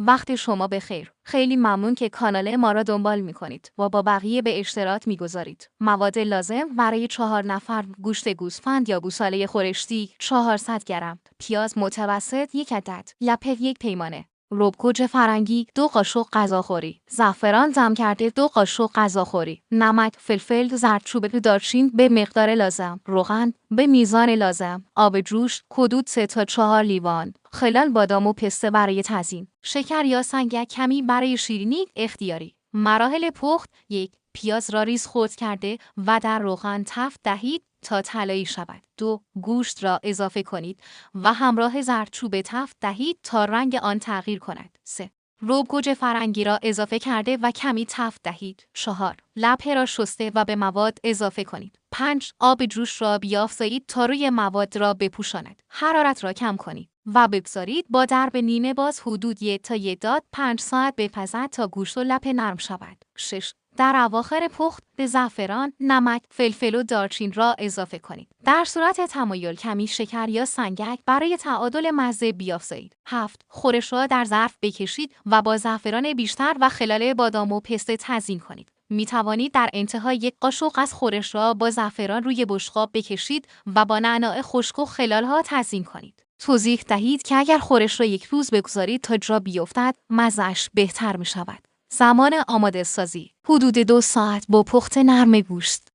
وقت شما بخیر. خیلی ممنون که کانال ما را دنبال می‌کنید و با بقیه به اشتراک می‌گذارید. مواد لازم برای 4 نفر: گوشت گوسفند یا گوساله خورشتی 400 گرم، پیاز متوسط 1 عدد، لپه 1 پیمانه، رب گوجه فرنگی 2 قاشق غذاخوری، زعفران دم کرده 2 قاشق غذاخوری، نمک، فلفل، زردچوبه دارچین به مقدار لازم، روغن به میزان لازم، آب جوش حدود 3 تا 4 لیوان، خلال بادام و پسته برای تزیین، شکر یا سنگک کمی برای شیرینی اختیاری. مراحل پخت: 1. پیاز را ریز خرد کرده و در روغن تفت دهید تا طلایی شود. 2. گوشت را اضافه کنید و همراه زردچوبه تفت دهید تا رنگ آن تغییر کند. 3. رب گوجه فرنگی را اضافه کرده و کمی تفت دهید. 4. لپه را شسته و به مواد اضافه کنید. 5. آب جوش را بیافزایید تا روی مواد را بپوشاند. حرارت را کم کنید و بگذارید با درب نیمه باز حدود 1 تا 1 داد 5 ساعت بپزد تا گوشت و لپه نرم شود. 6. در اواخر پخت به زعفران، نمک، فلفل و دارچین را اضافه کنید. در صورت تمایل کمی شکر یا سنگک برای تعادل مزه بیافزایید. 7. خورش را در ظرف بکشید و با زعفران بیشتر و خلال بادام و پسته تزیین کنید. می توانید در انتها 1 قاشق از خورش را با زعفران روی بشقاب بکشید و با نعناع خشک و خلالها تزیین کنید. توضیح دهید که اگر خورش را 1 روز بگذارید تا جا بیفتد، مزه‌اش بهتر می شود. زمان آماده سازی: حدود 2 ساعت با پخت نرم گوشت.